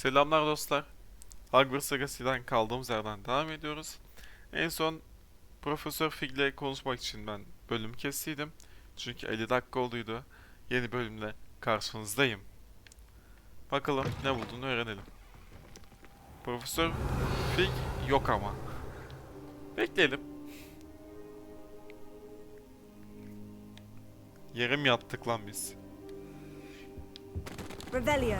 Selamlar dostlar. Hogwarts sagasından kaldığımız yerden devam ediyoruz. En son Profesör Fig'le konuşmak için ben bölüm kestiydim. Çünkü 50 dakika olduydu. Yeni bölümle karşınızdayım. Bakalım ne bulduğunu öğrenelim. Profesör Fig yok ama. Bekleyelim. Yere mi yattık lan biz? Revelio.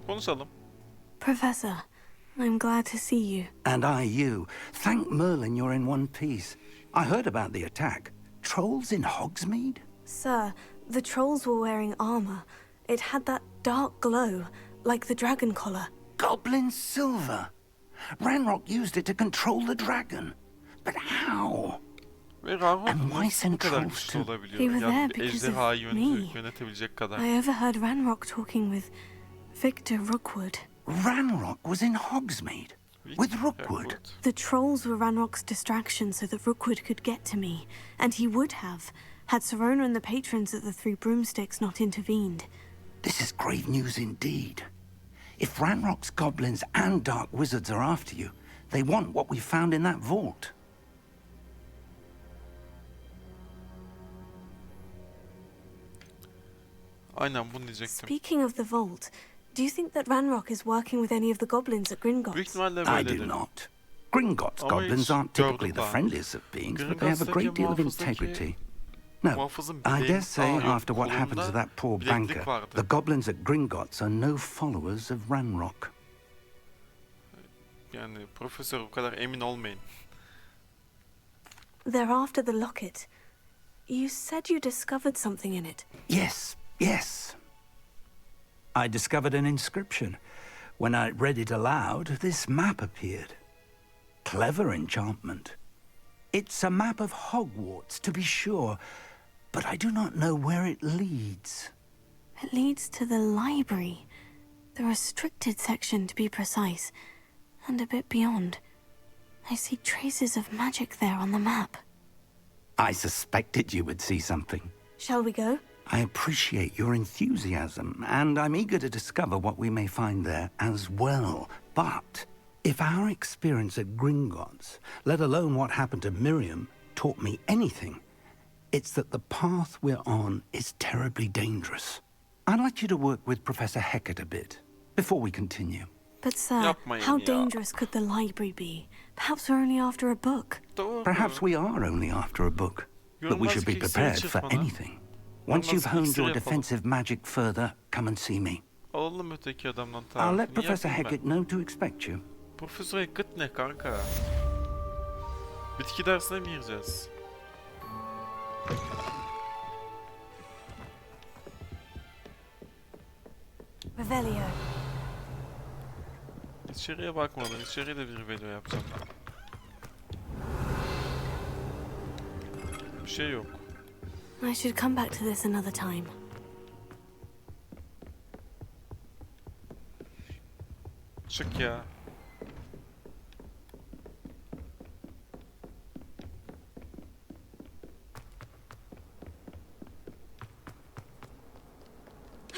Konuşalım. Professor, I'm glad to see you. And I you. Thank Merlin you're in one piece. I heard about the attack. Trolls in Hogsmeade? Sir, the trolls were wearing armor. It had that dark glow, like the dragon collar. Goblin silver. Ranrock used it to control the dragon. But how? Ve Ranrock And why send bu kadar trolls güçlü to... olabiliyor? He was there Yani bir because ejderhayı of me. yönetebilecek kadar. I overheard Ranrock talking with Victor Rookwood. Ranrock was in Hogsmeade? With Rookwood? The trolls were Ranrock's distraction so that Rookwood could get to me, and he would have, had Sorona and the patrons at the Three Broomsticks not intervened. This is grave news indeed. If Ranrock's goblins and dark wizards are after you, they want what we found in that vault. Aynen bunu diyecektim. Speaking of the vault, do you think that Ranrock is working with any of the goblins at Büyük Gringotts? ihtimalle I böyledir. do not. Gringotts Ama goblins hiç aren't typically gördüm the daha. friendliest of beings, but they have a Gringotts'taki great deal of muhafızdaki integrity. No, muhafızın I bileğini dare say sağlıyor. after what happened to Kolunda that poor bileklik banker, vardı. the goblins at Gringotts are no followers of Ranrock. Yani profesör bu kadar emin olmayın. They're after the locket. You said you discovered something in it. Yes, yes. I discovered an inscription. When I read it aloud, this map appeared. Clever enchantment. It's a map of Hogwarts, to be sure, but I do not know where it leads. It leads to the library. The restricted section, to be precise. And a bit beyond. I see traces of magic there on the map. I suspected you would see something. Shall we go? I appreciate your enthusiasm, and I'm eager to discover what we may find there as well. But if our experience at Gringotts, let alone what happened to Miriam, taught me anything, it's that the path we're on is terribly dangerous. I'd like you to work with Professor Hecat a bit before we continue. But sir, Yapmayın how ya. dangerous could the library be? Perhaps we're only after a book. Doğru. Perhaps we are only after a book, but we should be prepared for anything. Once you've honed your defensive magic further, come and see me. Alalım öteki adamdan I'll tarifini. let Professor Yapayım Hecat know to expect you. ben. Profesör Hackett ne kanka? Bitki dersine mi gireceğiz? Revelio. İçeriye bakmadan içeriye de bir video yapacağım. Bir şey yok. I should come back to this another time. Çık ya.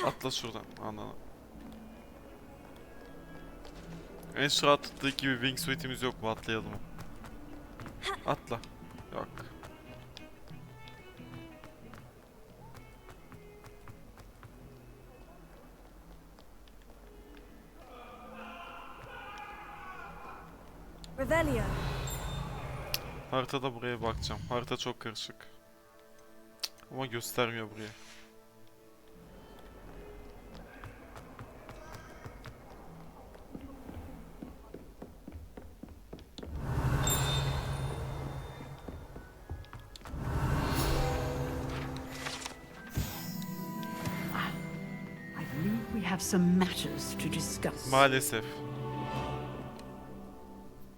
Atla şuradan. Anladım. En şu atladığı gibi wingsuit'imiz yok mu? Atlayalım mı? Atla. Yok. Revelio. Haritada buraya bakacağım. Harita çok karışık. Ama göstermiyor buraya. I believe we have some matters to discuss. Maalesef.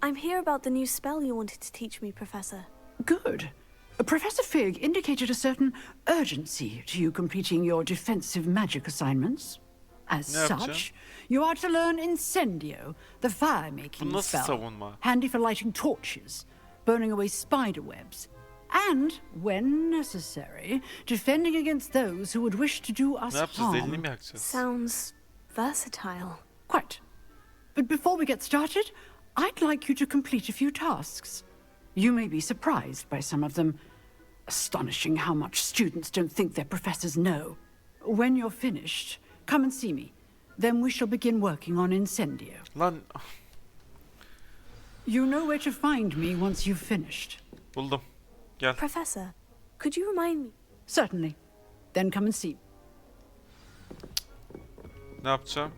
I'm here about the new spell you wanted to teach me, Professor. Good. Professor Fig indicated a certain urgency to you completing your defensive magic assignments. As Ne yapacağım? such, you are to learn Incendio, the Bu fire-making nasıl spell, savunma? handy for lighting torches, burning away spider webs, And, when necessary, defending against those who would wish to do us Ne yapacağız? Delini harm. mi yakacağız? Sounds versatile. Quite. But before we get started, I'd like you to complete a few tasks. You may be surprised by some of them. Astonishing how much students don't think their professors know. When you're finished, come and see me. Then we shall begin working on Incendio. Lan You know where to find me once you've finished. buldum. Gel. Professor, could you remind me? Certainly. Then come and see me. Ne yapacağım?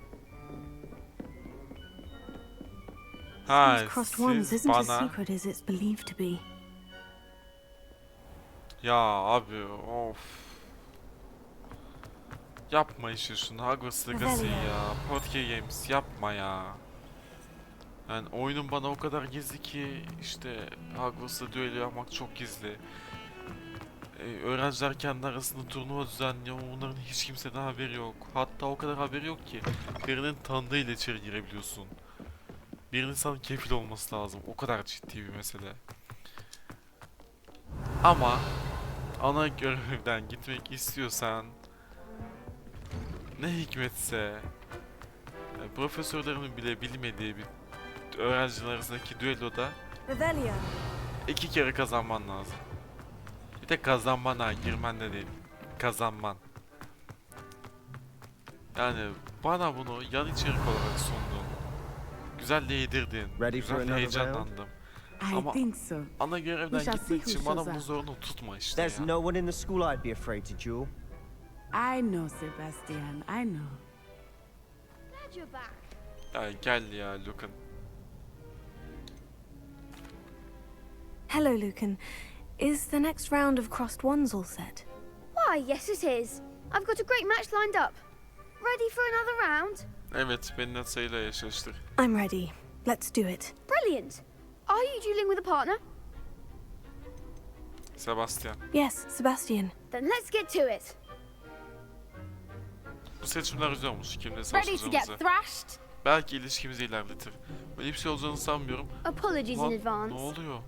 Ha, These crossed ones siz isn't as bana... secret as it's believed to be. Ya abi of. Yapma işte şunu. Hogwarts Legacy ya. Portkey Games yapma ya. Yani oyunun bana o kadar gizli ki işte Hogwarts'ta düello yapmak çok gizli. Öğrenciler kendi arasında turnuva düzenliyor ama bunların hiç kimseden haberi yok. Hatta o kadar haberi yok ki birinin tanıdığıyla içeri girebiliyorsun. Birinin sana kefil olması lazım. O kadar ciddi bir mesele. Ama ana görevden gitmek istiyorsan ne hikmetse profesörlerin bile bilmediği bir öğrenciler arasındaki düelloda Revelio. 2 kere kazanman lazım. Bir de kazanman ha, girmen de değil. Kazanman. Yani bana bunu yan içerik olarak sundun. Güzel de yedirdin. Ready for Güzel de another heyecanlandım. I Ama think so. ana görevden We shall gitmek see için who bana shows bunu up. zorunlu tutma işte There's ya. no one in the school I'd be afraid to duel. I know, Sebastian. I know. Glad you're back. Ya gel ya Lucan. Hello, Lucan. Is the next round of crossed ones all set? Why, yes it is. I've got a great match lined up. Ready for another round? Evet, beni Natsa'yla yaşlaştır. I'm ready. Let's do it. Brilliant. Are you dueling with a partner? Sebastian. Yes, Sebastian. Then let's get to it. Bu seçimler güzel olmuş. Kimle Ready to savaşacağımızı. get thrashed? Belki ilişkimizi ilerletir. Böyle bir şey olacağını sanmıyorum. Apologies Lan, in advance. ne oluyor?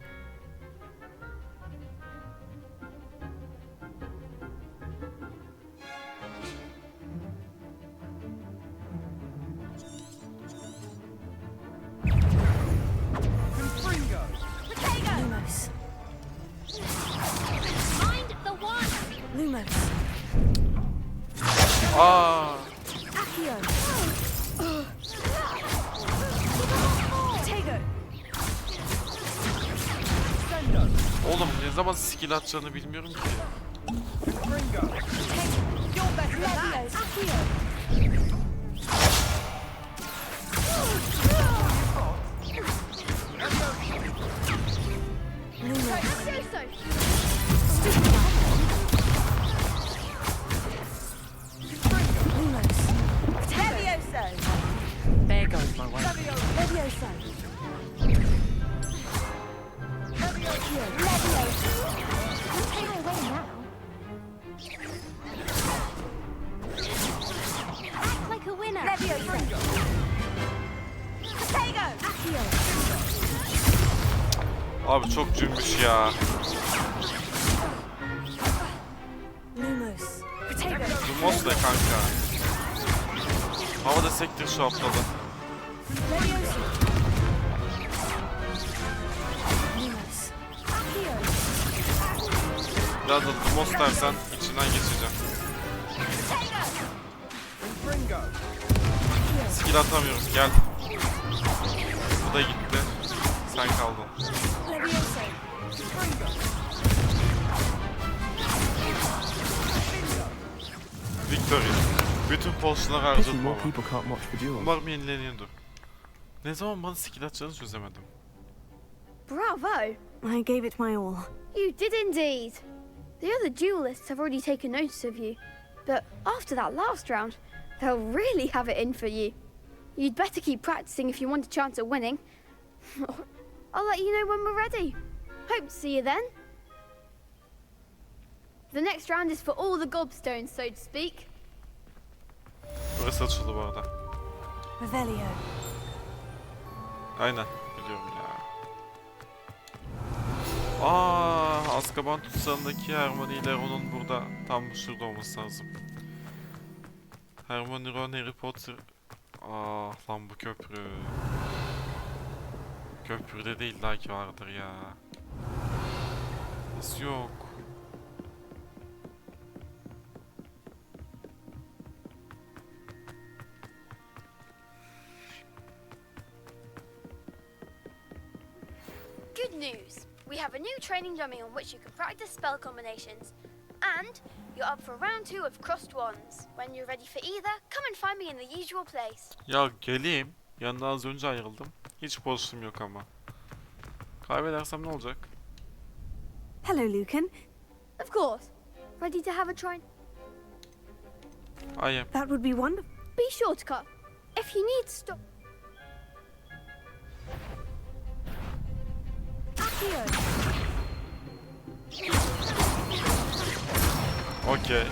Lumos. Mind the one. Lumos. Aa! Accio. Oğlum ne zaman skill atacağını bilmiyorum ki. There goes my wife. Act like a winner. Abi çok cümbüş ya. Lumos. Lumos ne kanka? Havada sektir şu aptalı. Lumos. Biraz da Lumos dersen içinden geçeceğim. Skill atamıyorum, gel. Bu da gitti. Sen kaldın. Victory. Bütün pozisyonları Pity harcadım more ama. people can't watch the duels. Umarım yenileniyordur. Ne zaman bana skill atacağını çözemedim. Bravo. I gave it my all. You did indeed. The other duelists have already taken notice of you. But after that last round, they'll really have it in for you. You'd better keep practicing if you want a chance at winning. I'll let you know when we're ready. Hope to see you then. The next round is for all the gobstones, so to speak. Burası açıldı bu arada. Revelio. Aynen, biliyorum ya. Aa, Azkaban tutsağındaki Hermione ile Ron'un burada tam bu şurada olması lazım. Hermione, Ron, Harry Potter. Ah lan bu köprü. Köprüde değil daha ki vardır ya. Nasıl yok? Good news! We have a new training dummy on which you can practice spell combinations. And you're up for round 2 of crossed wands. When you're ready for either, come and find me in the usual place. Ya geleyim. Yanından az önce ayrıldım. Hiç boşluğum yok ama. Kaybedersem ne olacak? Hello, Lucan. Of course. Ready to have a try? I am. That would be wonderful. Be sure to cut. If you need stop. Accio. Okay.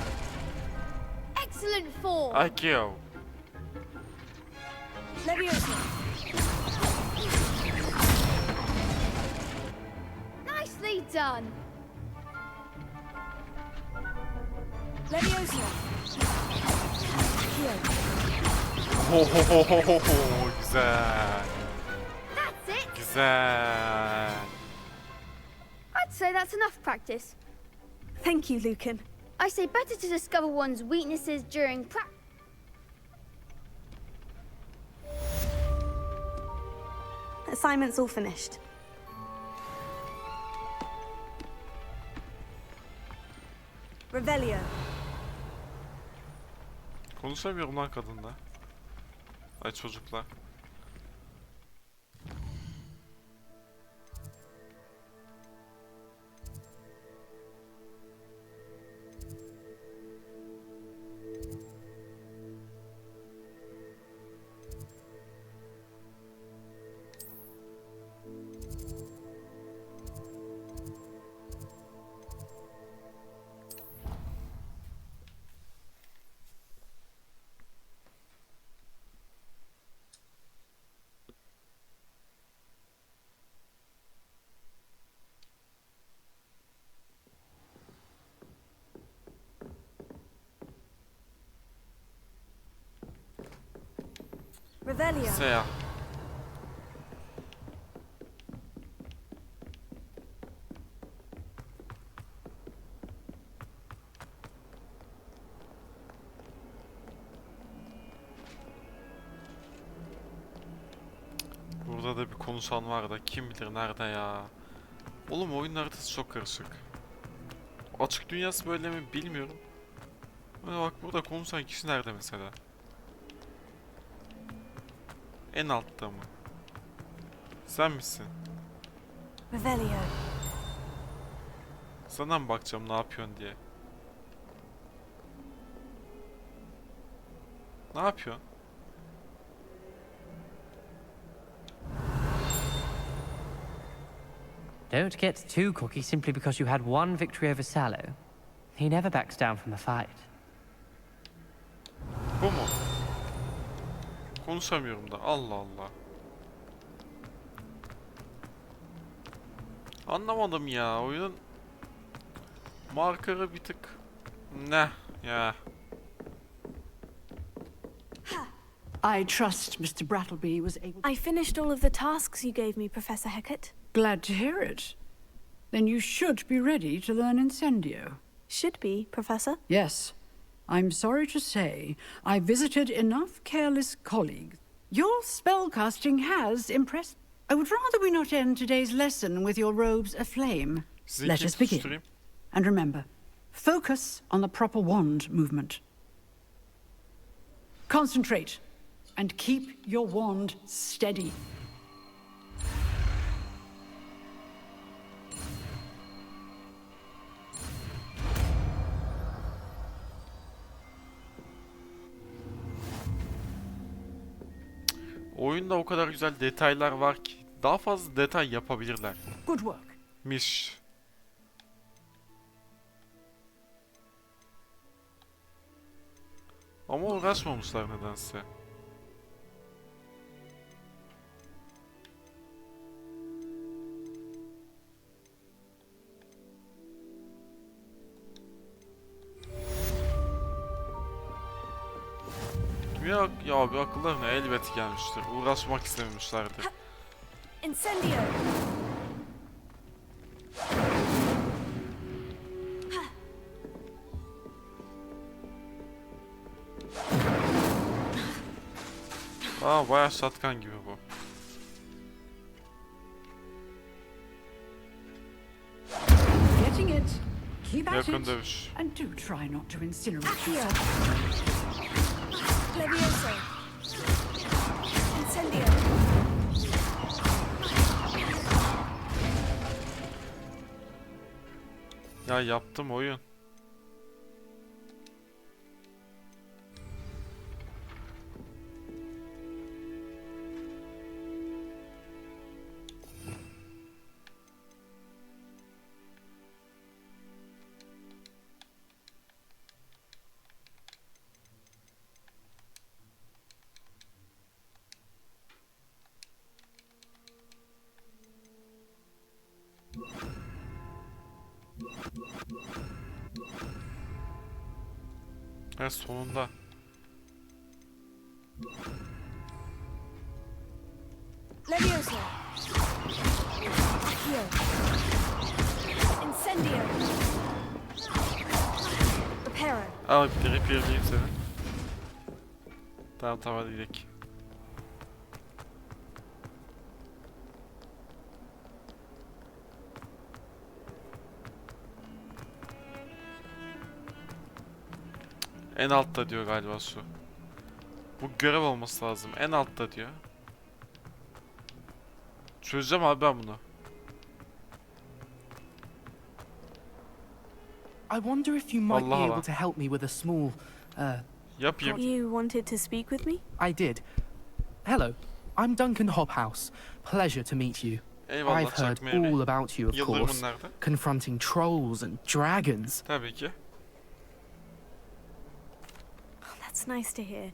Excellent form. Akio. Leviosa. Nicely done. Leviosa. Ohohohoho, güzel. That's it. Güzel. I'd say that's enough practice. Thank you, Lucan. I say better to discover one's weaknesses during practice. Assignment's all finished. Revelio. Konuşamıyorum lan kadınla. Ay çocuklar. Revelio. Seya. Burada da bir konuşan var da kim bilir nerede ya. Oğlum oyun haritası çok karışık. Açık dünyası böyle mi bilmiyorum. Ama bak burada konuşan kişi nerede mesela? En altta mı? Sen misin? Revelio. Sana mı bakacağım ne yapıyorsun diye? Ne yapıyorsun? Don't get too cocky simply because you had one victory over Sallow. He never backs down from a fight. Bu mu? Konuşamıyorum da. Allah Allah. Anlamadım ya. Oyunun markerı bir tık ne ya. I trust Mr. Brattleby was able. I finished all of the tasks you gave me, Professor Hecat. Glad to hear it. Then you should be ready to learn Incendio. Should be, Professor. Yes. I'm sorry to say, I visited enough careless colleagues. Your spellcasting has impressed. I would rather we not end today's lesson with your robes aflame. Let us begin. Tutuşturayım. And remember, focus on the proper wand movement. Concentrate and keep your wand steady. Oyunda o kadar güzel detaylar var ki daha fazla detay yapabilirler. Good work. Miş. Ama uğraşmamışlar nedense. Yok yok, akıllarına elbet gelmiştir. Uğraşmak istememişlerdir. Incendio! Aa, bayağı şatkan gibi bu. Getting it. Keep at Yakın it. dövüş. And do try not to incinerate Accio! yourself. Levioso! Incendio! Ya yaptım oyun. Ha, sonunda. Levioso! Accio! Incendio! Reparo! Al bir de repairleyeyim seni. Tamam tamam, hadi gidelim. En altta diyor galiba su. Bu görev olması lazım. En altta diyor. Çözeceğim abi ben bunu. I wonder if you might be Allah able Allah. to help me with a small, Yapayım. You wanted to speak with me? I did. Hello, I'm Duncan Hobhouse. Pleasure to meet you. Eyvallah, I've heard Chuck Mary. all about you, of Yıldırımın course, nerede? confronting trolls and dragons. Tabii ki. Oh, that's nice to hear.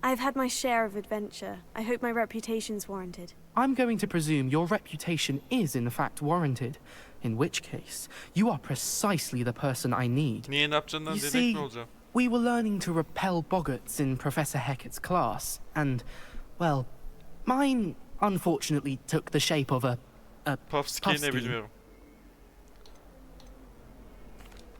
I've had my share of adventure. I hope my reputation's warranted. I'm going to presume your reputation is in fact warranted, in which case, you are precisely the person I need. Niye ne yapacağından You dedek see, mi olacağım? we were learning to repel boggarts in Professor Hecat's class, and, well, mine unfortunately took the shape of a Puffski'yi ne Puffski. bilmiyorum.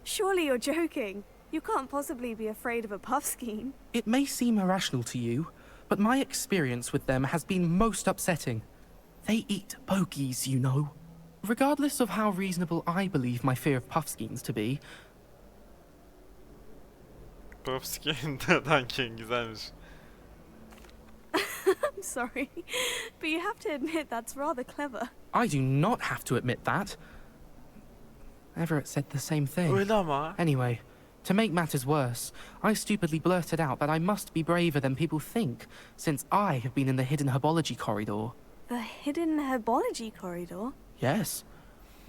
Surely you're joking. You can't possibly be afraid of a puffskein. It may seem irrational to you, but my experience with them has been most upsetting. They eat bogies, you know. Regardless of how reasonable I believe my fear of puffskeins to be, Puffski'den King güzelmiş. I'm sorry, but you have to admit that's rather clever. I do not have to admit that. Everett said the same thing. Öyle ama. Anyway, to make matters worse, I stupidly blurted out that I must be braver than people think, since I have been in the hidden herbology corridor. The hidden herbology corridor? Yes.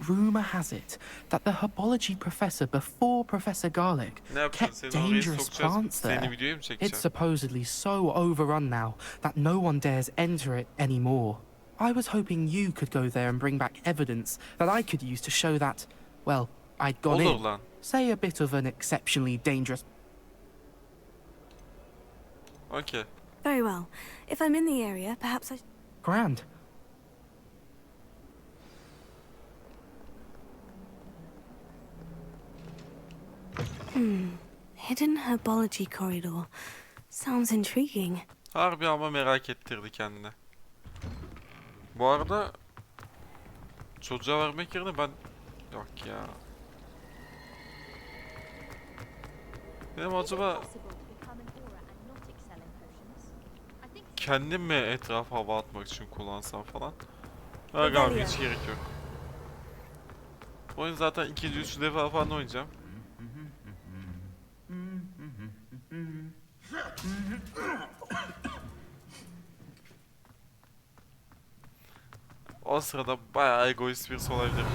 Rumour has it that the herbology professor before Professor Garlic Ne yapacaksın? kept Seni oraya dangerous sokacağız. plants Seni there. videoya mı It's çekeceğim? supposedly so overrun now that no one dares enter it anymore. I was hoping you could go there and bring back evidence that I could use to show that, well, I'd gone Olur in. lan. Say a bit of an exceptionally dangerous... Okey. Very well. If I'm in the area, perhaps I... Grand. Hidden herbology corridor. Sounds intriguing. Harbi ama merak ettirdi kendine. Bu arada çocuğa vermek yerine ben... Yok ya. Benim acaba kendim mi etrafa hava atmak için kullansam falan? Yok abi, hiç gerek yok. Oyun zaten ikinci, üçüncü defa falan oynayacağım. O sırada bayağı egoist birisi olabilirim.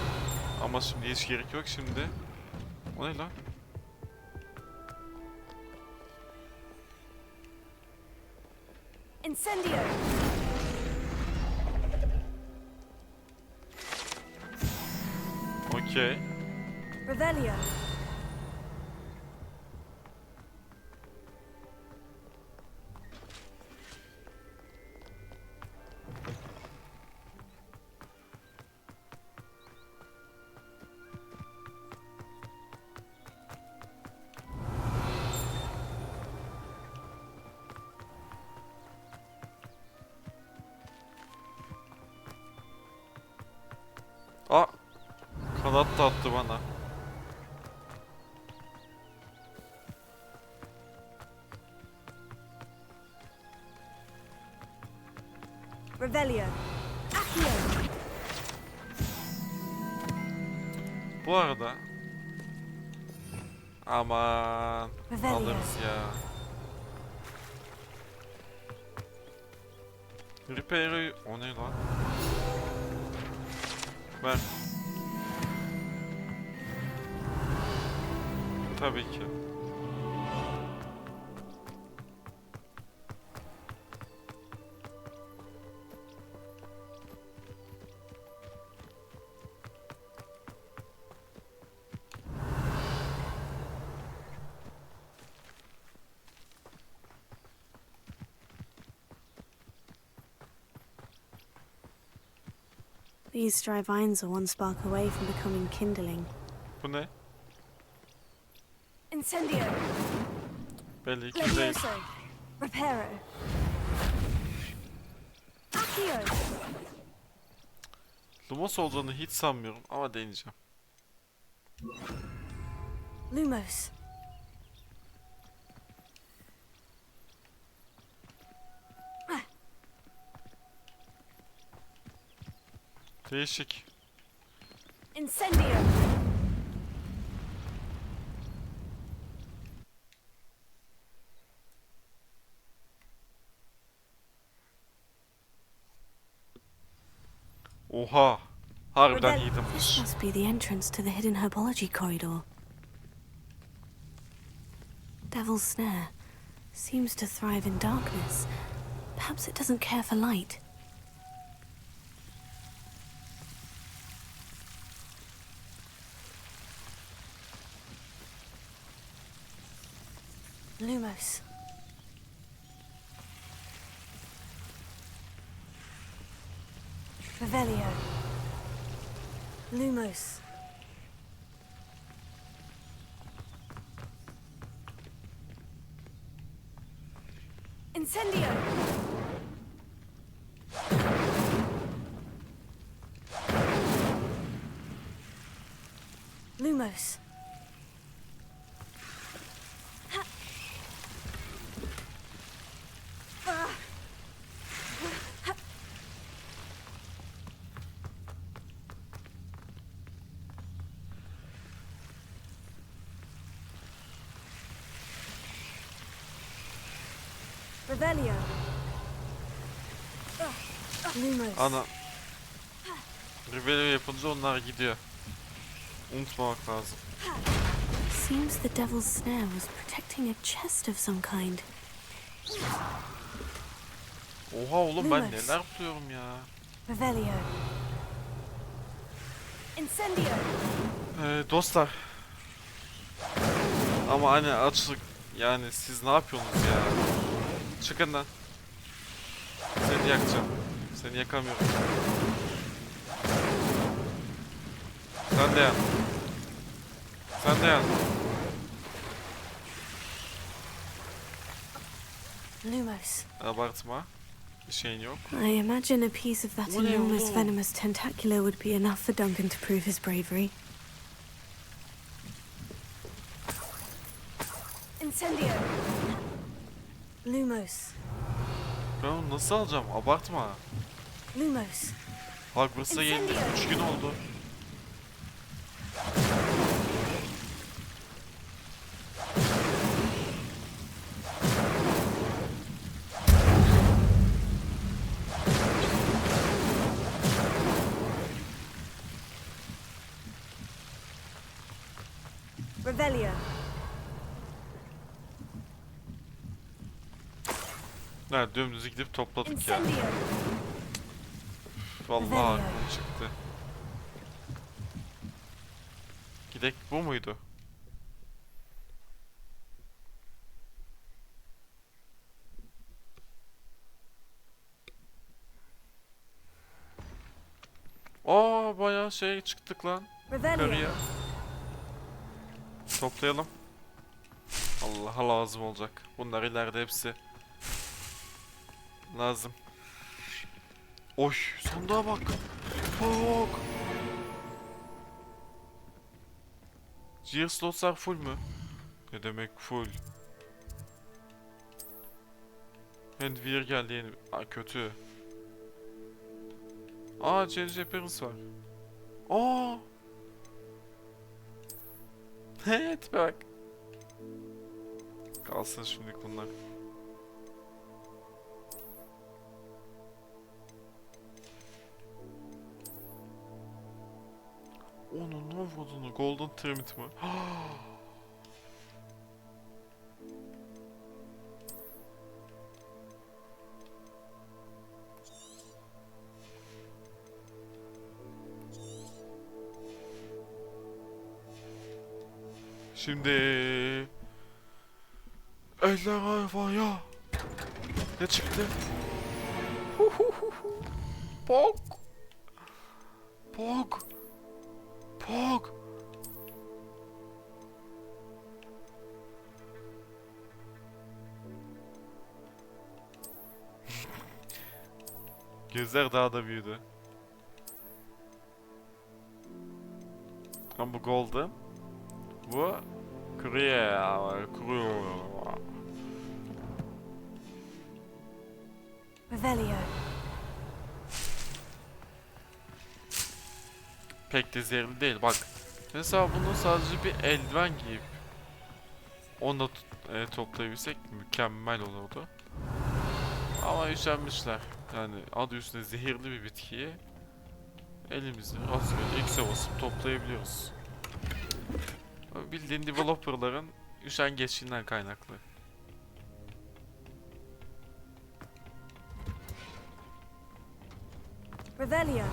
Ama şimdi hiç gerek yok şimdi. O ne lan? Incendio! Okey. Revelio! Kanat da attı bana. Revelio. Accio. Bu arada aman Revelio. alırız ya. Repair'i o ne lan? Ver. Tabii ki. These dry vines are one spark away from becoming kindling. Bu ne? Incendio. Belli ki değil. Levioso. Reparo. Accio. Lumos olduğunu hiç sanmıyorum ama deneyeceğim. Lumos. Değişik. Incendio. Oha. Harbiden Rebel- yedim. This must be the entrance to the hidden herbology corridor. Devil's Snare seems to thrive in darkness. Perhaps it doesn't care for light. Lumos. Revelio. Lumos. Incendio. Lumos. Revelio. Lumos. Ana. Revelio yapınca onlar gidiyor. Unutmamak lazım. Seems the Devil's Snare was protecting a chest of some kind. Oha oğlum ben Lumos. neler buluyorum ya. Revelio. Incendio. Dostlar. Ama hani açlık yani siz ne yapıyorsunuz ya? Çıkın lan. Seni yakacağım. Seni yakamıyorum. Sen de yan. Sen de yan. Lumos. Abartma. Bir şeyin yok. I imagine a piece of that What enormous hell? venomous tentacular would be enough for Duncan to prove his bravery. Incendio. Lumos. Ben onu nasıl alacağım? Abartma. Lumos. Hogwarts'a geldi. 3 gün oldu. Revelio. Ha, dümdüz gidip topladık ya. Incendio. Vallahi Revelio. aklım çıktı. Gidek bu muydu? Aa bayağı şey çıktık lan. Revelio. Yukarıya. Toplayalım. Allah'a lazım olacak. Bunlar ileride hepsi lazım. Oy sandığa bak. Bak. Gear slotlar full mü? Ne demek full? Handwear geldi yeni. Aa, kötü. Aa, Change Appearance var. Aa. Evet bak. Kalsın şimdilik bunlar. Onun ne vurduğunu Golden Trimit mi? Şimdi eller havaya. Ne çıktı? Pog. Pog. Pog. Gözler daha da büyüdü. Ama bu golden. Bu kuruyor. Revelio. Pek de zehirli değil. Bak. Mesela bunu sadece bir eldiven giyip onu da toplayabilsek mükemmel olurdu. Ama üşenmişler. Yani adı üstünde zehirli bir bitkiyi elimizle rastgele X'e basıp toplayabiliyoruz. Bildiğin developerların üşengeçliğinden kaynaklı. Revelio.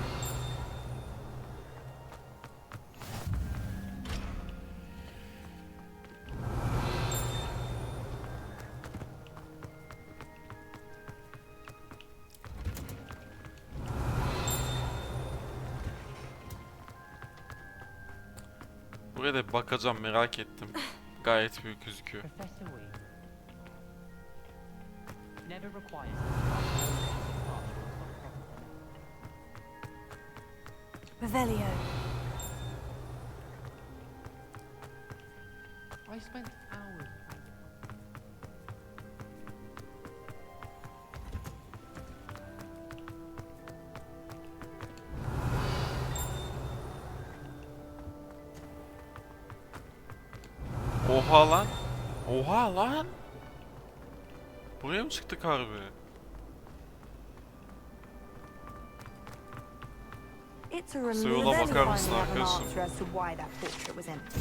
Buraya da bakacağım, merak ettim. Gayet büyük gözüküyor. Professor Wee never requires Revelio. I spent hours. Oha lan. Oha lan. Buraya mı çıktık harbi? It's a Suyuna bakar mısın arkadaşım? answer as to why that portrait was empty.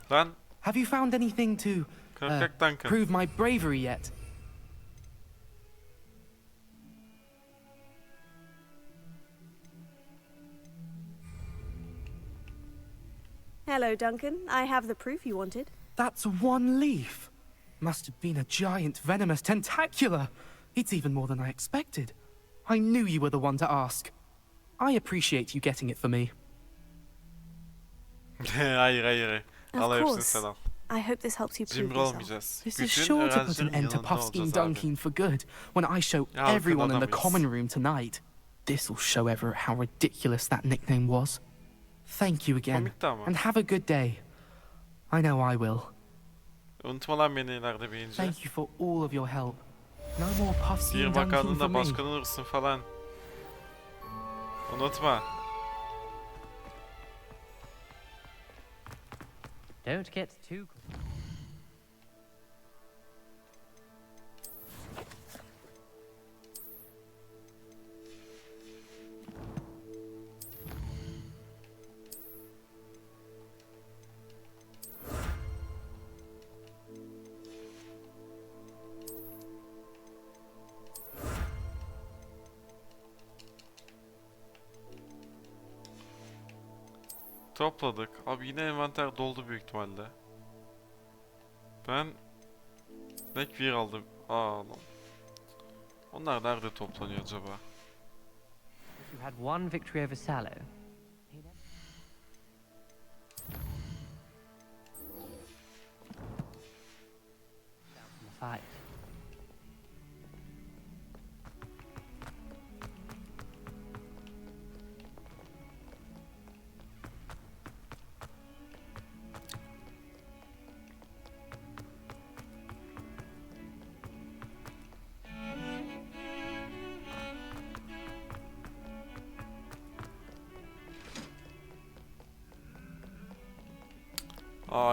Lan Have you found anything to Korkak Duncan. prove my bravery yet? Hello, Duncan. I have the proof you wanted. That's one leaf. Must have been a giant venomous tentacula. It's even more than I expected. I knew you were the one to ask. I appreciate you getting it for me. Hayır hayır. Of Al hepsini course. sen al. I hope this helps you prove Cimri yourself. olmayacağız. This is Bütün sure to put an öğrencilerin end to yanında Puffskein olacağız abi. Dunking for good when I show Ya, arkada everyone in the adamız. common room tonight. This will show Everett how ridiculous that nickname was. Thank you again, Komikti ama. and have a good day. I know I will. Unutma lan beni ileride büyüyünce. Thank you for all of your help. No more Puffskein Sihir Dunking for Bakanlığı'nda me. başkan olursun falan. Unutma. Don't get too. Topladık. Abi yine envanter doldu büyük ihtimalle. Ben neckwear aldım. Aa lan. Onlar nerede toplanıyor acaba? You had one victory over Sallow. Fight.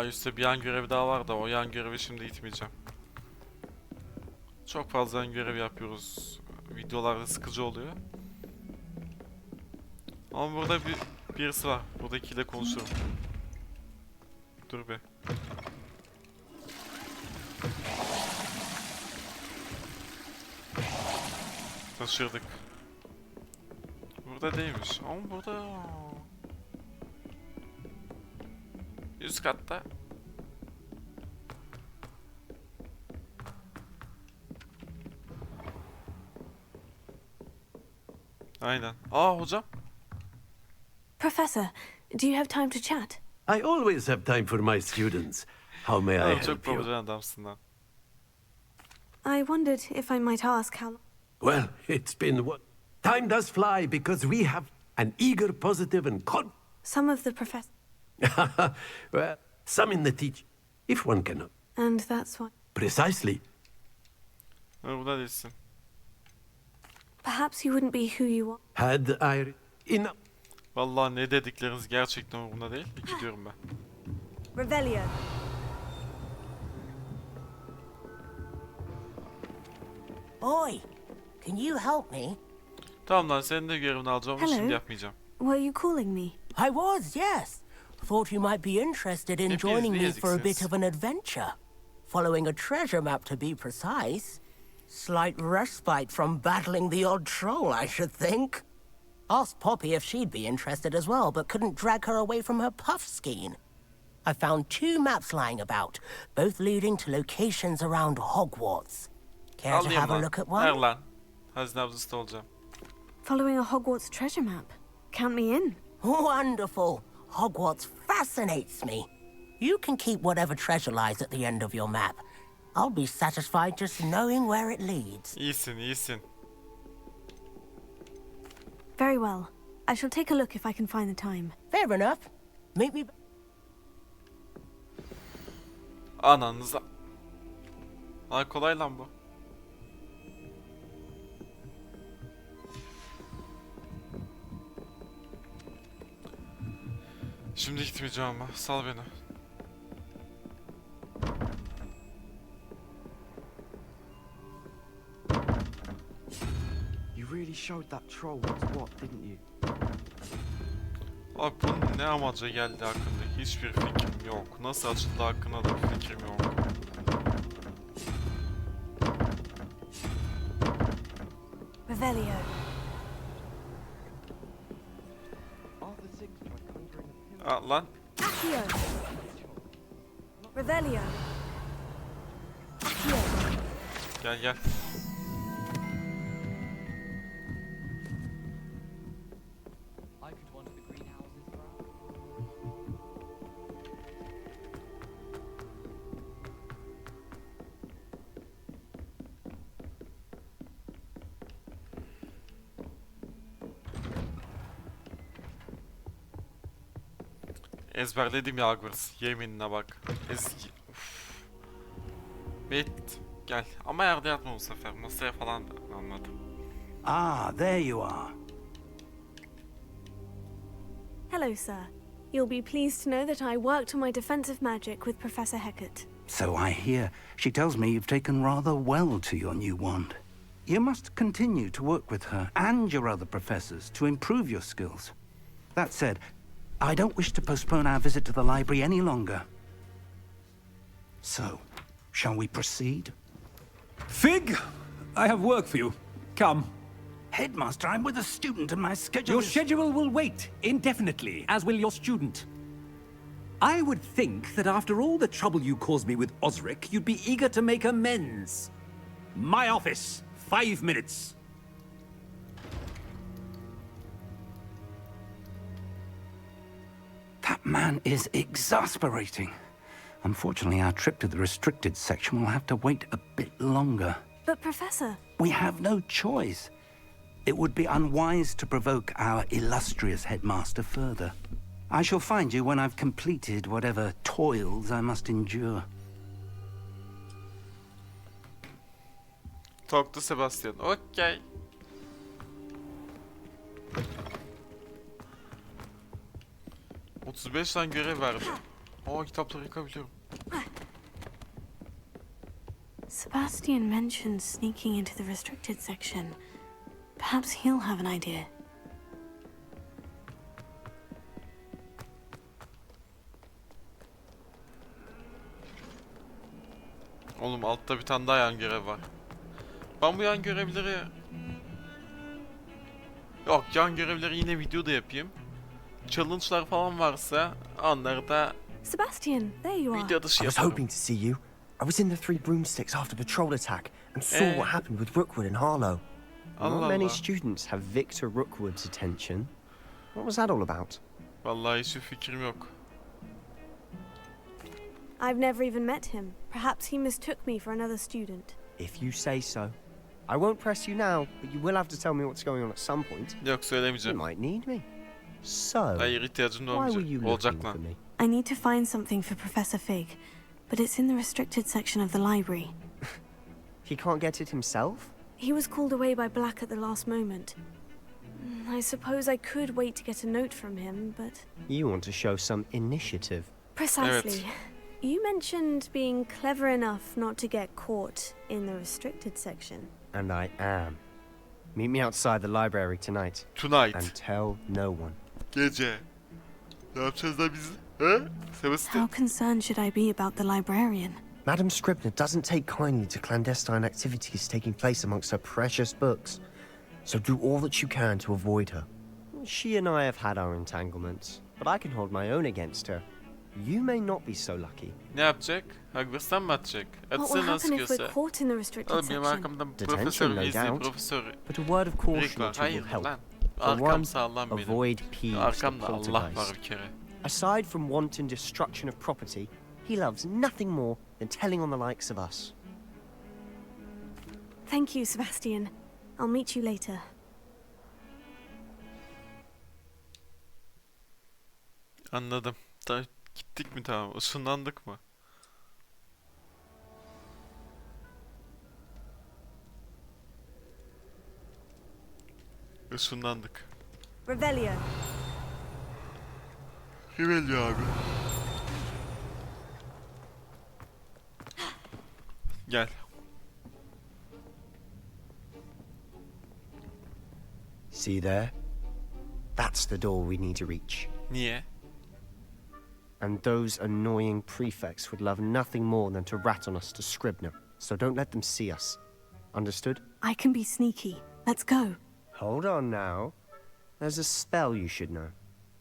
Üstte bir yan görevi daha var da o yan görevi şimdi gitmeyeceğim. Çok fazla yan görev yapıyoruz. Videolarda sıkıcı oluyor. Ama burada birisi var. Buradakiyle konuşurum. Dur be. Taşırdık. Burada değilmiş. Ama burada... Üst katta. Aynen. Hocam. Professor, do you have time to chat? I always have time for my students. How may I Çok help you? profesyonel adamsın lan. I wondered if I might ask how... Well, it's been what? Time does fly because we have an eager, positive, and Some of the professors... well, some in the teach, if one cannot. And that's why... Precisely. Burada değilsin. Perhaps you wouldn't be who you are. Had I enough? Vallahi ne dedikleriniz gerçekten umurumda değil. Gidiyorum ben. Revelio. Boy, can you help me? Tamam lan senin de görevini alacağım ama Hello. şimdi yapmayacağım. Were you calling me? I was, yes. Thought you might be interested in Hepiniz joining ne me for a bit yazacaksınız? of an adventure. Following a treasure map to be precise. Slight respite from battling the odd troll, I should think. Asked Poppy if she'd be interested as well, but couldn't drag her away from her puff skein. I found 2 maps lying about, both leading to locations around Hogwarts. Care to Alayım have a lan. look at Ver one? lan. Hazine avcısı olacağım. Following a Hogwarts treasure map. Count me in. Wonderful. Hogwarts fascinates me. You can keep whatever treasure lies at the end of your map. I'll be satisfied just knowing where it leads. İyisin, iyisin. Very well. I shall take a look if I can find the time. Fair enough. Meet me... Ananıza. Kolay lan bu. Şimdi gitmeyeceğim ama. Sal beni. You really showed that troll what's what, didn't you? Abi bunun ne amaca geldi hakkında hiçbir fikrim yok. Nasıl açıldı hakkında da bir fikrim yok. Revelio. Arthur Six tried conjuring a pillar. Lan. Accio. Revelio. Accio. Gel gel. I could wander the greenhouses for hours. Ezberledim ya Hogwarts. Yeminine bak. Eski. Uf. Bit. Gel. Ama yerde yatma bu sefer. Masaya falan da anladım. Ah, there you are. Hello, sir. You'll be pleased to know that I worked on my defensive magic with Professor Hecat. So I hear. She tells me you've taken rather well to your new wand. You must continue to work with her and your other professors to improve your skills. That said, I don't wish to postpone our visit to the library any longer. So, shall we proceed? Fig, I have work for you. Come. Headmaster, I'm with a student and my schedule Your is... schedule will wait indefinitely, as will your student. I would think that after all the trouble you caused me with Osric, you'd be eager to make amends. My office, 5 minutes. That man is exasperating. Unfortunately, our trip to the restricted section will have to wait a bit longer. But Professor... We have no choice. It would be unwise to provoke our illustrious headmaster further. I shall find you when I've completed whatever toils I must endure. Talk to Sebastian. Okay. ...35 tane görev verdi. Aa, kitapları yıkabiliyorum. Sebastian mentioned sneaking into the restricted section. Perhaps he'll have an idea. Oğlum altta bir tane daha yan görev var. Ben bu yan görevleri... Yok, yan görevleri yine videoda yapayım. Challenge'lar falan varsa onları da Sebastian, there you are. video dışı I was yaparım. hoping to see you. I was in the Three Broomsticks after patrol attack and saw what happened with Rookwood and Harlow. Allah Not many Allah. students have Victor Rookwood's attention. What was that all about? Vallahi hiçbir fikrim yok. I've never even met him. Perhaps he mistook me for another student. If you say so. I won't press you now, but you will have to tell me what's going on at some point. Yok, You söylemeyeceğim. might need me. So, Hayır, ihtiyacım da why were olmayacak. you Olacak looking for lan. me? I need to find something for Professor Fig, but it's in the restricted section of the library. He can't get it himself? He was called away by Black at the last moment. I suppose I could wait to get a note from him, but... You want to show some initiative. Precisely. You mentioned being clever enough not to get caught in the restricted section. And I am. Meet me outside the library tonight. Tonight. And tell no one. Gece. Ne yapacağız da biz? He? Sebastian. How concerned should I be about the librarian? Madam Scribner doesn't take kindly to clandestine activities taking place amongst her precious books. So do all that you can to avoid her. She and I have had our entanglements, but I can hold my own against her. You may not be so lucky. Ne yapacak? Hogwarts'tan mı atacak? What will Atsın nasıl happen if we're göster. caught in the restricted Oğlum benim section? arkamdan Detention, profesör no izliyor, doubt. profesör But a word of caution Rick or var. two will Hayır help. lan. For Arkam one, sağlam benim. avoid Peeves, the Arkamda Allah var poltergeist. bir kere. Aside from wanton destruction of property, he loves nothing more than telling on the likes of us. Thank you, Sebastian. I'll meet you later. Anladım. Gittik mi tamam? Işınlandık mı? Işınlandık. Revelio. Revelio abi. Gel. See there? That's the door we need to reach. Niye? And those annoying prefects would love nothing more than to rat on us to Scribner, so don't let them see us. Understood? I can be sneaky. Let's go. Hold on now. There's a spell you should know.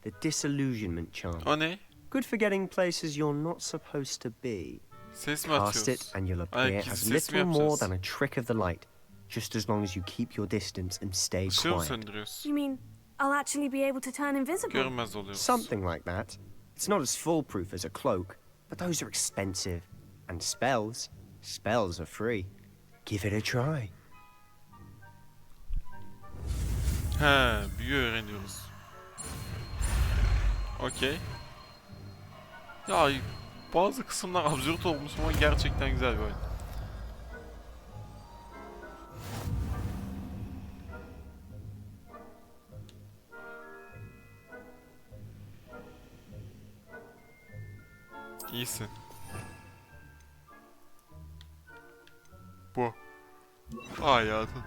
The disillusionment charm. O ne? Good for getting places you're not supposed to be. Ses mi Cast it atıyoruz? and you'll Ay, appear gizli as ses mi little more yapacağız? than a trick of the light, just as long as you keep your distance and stay Işığı mı quiet. söndürüyoruz? You mean I'll actually be able to turn invisible? Görmez oluyoruz. Something like that. It's not as foolproof as a cloak, but those are expensive. And spells are free. Give it a try. He, büyü öğreniyoruz. Okey. Ya bazı kısımlar absürt olmuş ama gerçekten güzel bir oyun. İyisin. Bu. Hayatım.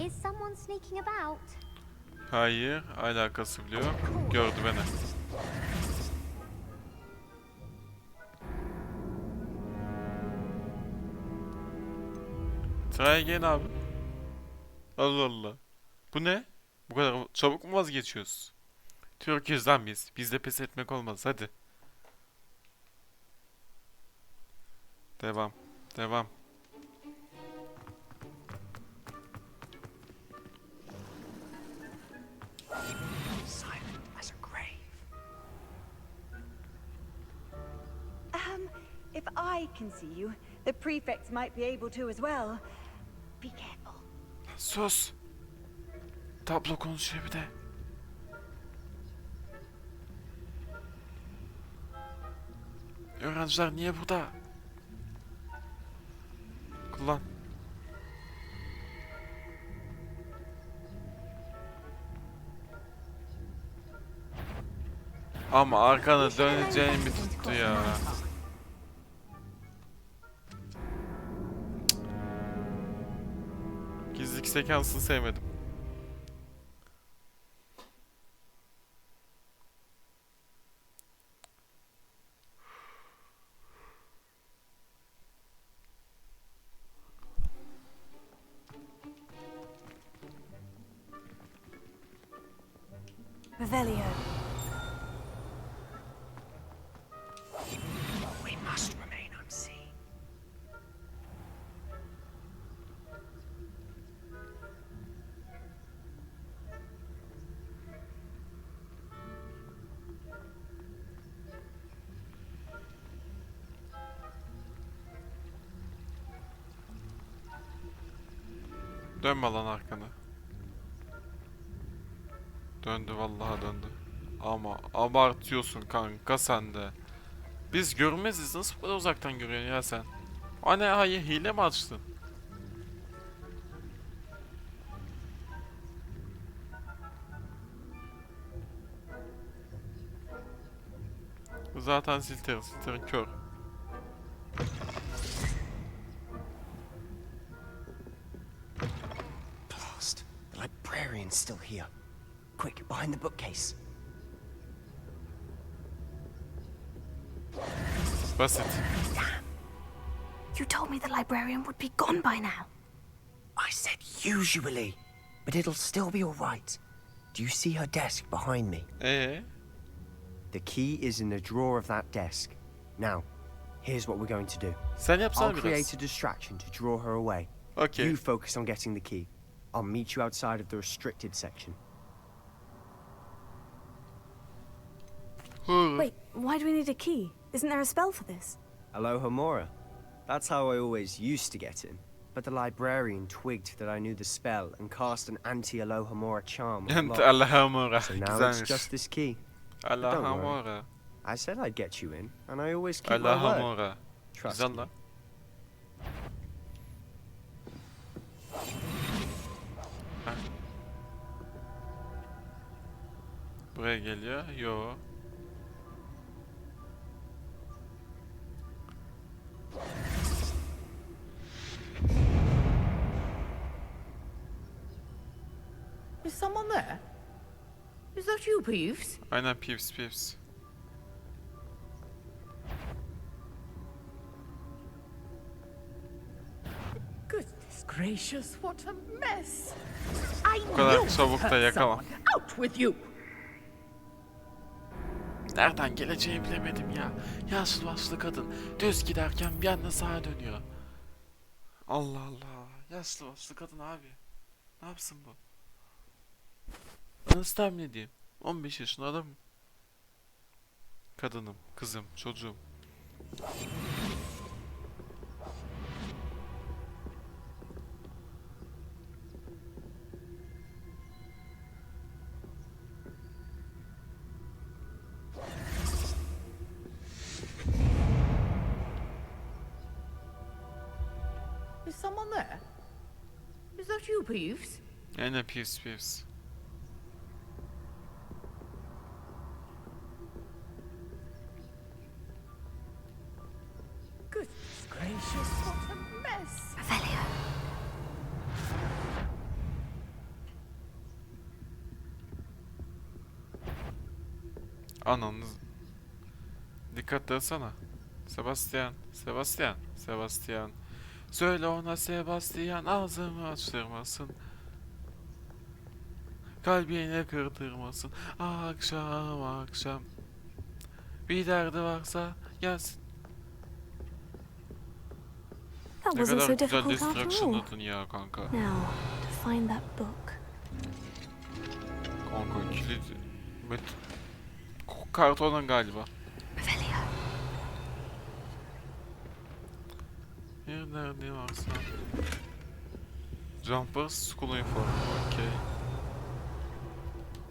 Is someone sneaking about? Hayır, alakası bile yok. Gördü beni. Try again abi. Allah Allah. Bu ne? Bu kadar çabuk mu vazgeçiyoruz? Türk'üz lan biz. Bizde pes etmek olmaz. Hadi. Devam. Devam. Silent as a grave. If I can see you, the prefects might be able to as well. Be careful. Sus. Tablo konuşuyor bir de. Öğrenciler niye burada? Kullan. Ama arkana döneceğin mi tuttu ya? Gizlilik sekansını sevmedim. Revelio. We must remain unseen. Dönme lan arkanı. Döndü vallahi döndü. Ama abartıyorsun kanka sen de. Biz görmeziz. Nasıl bu kadar uzaktan görüyorsun ya sen? Anne hayır hile mi açtın? Zaten silterin kör. Blast. The librarian's still here. Quick, behind the bookcase. Basit. You told me the librarian would be gone by now. I said usually, but it'll still be all right. Do you see her desk behind me? The key is in the drawer of that desk. Now, here's what we're going to do. Sen yapsana I'll biraz. create a distraction to draw her away. Okay. You focus on getting the key. I'll meet you outside of the restricted section. Wait, why do we need a key? Isn't there a spell for this? Alohomora. That's how I always used to get in. But the librarian twigged that I knew the spell and cast an anti-Alohomora charm. on lock. Alohomora. So now Güzelmiş. it's just this key. But don't worry. Alohomora. I said I'd get you in, and I always keep my word. Alohomora. Trust Güzel me. lan. Heh. Buraya geliyor. Yo. Is someone there? Is that you, Peeves? Aynen Peeves. Goodness gracious, what a mess! I Bu kadar knew çabuk da hurt yakamam. someone. Out with you! Nereden geleceğimi bilemedim ya. Yaşlı başlı kadın düz giderken bir anda sağa dönüyor. Allah Allah. Yaşlı başlı kadın abi. Ne yapsın bu? Nasıl tahmin edeyim? 15 yaşında adam. Kadınım, kızım, çocuğum. Is someone there? Is that you, Peeves? Aynen Peeves. Goodness gracious, what a mess! Revelio. Ananız. Dikkat etsene. Sebastian. Söyle ona Sebastian ağzımı açtırmasın. Kalbini kırdırmasın. Akşam akşam. Bir derdi varsa gelsin. That Ne wasn't kadar so güzel difficult after all. distraction'ladın ya kanka. Now, to find that book. Kanka kilit... Kartonun galiba. Revelio. Bir derdi varsa... Jumpers School Uniform. Okay.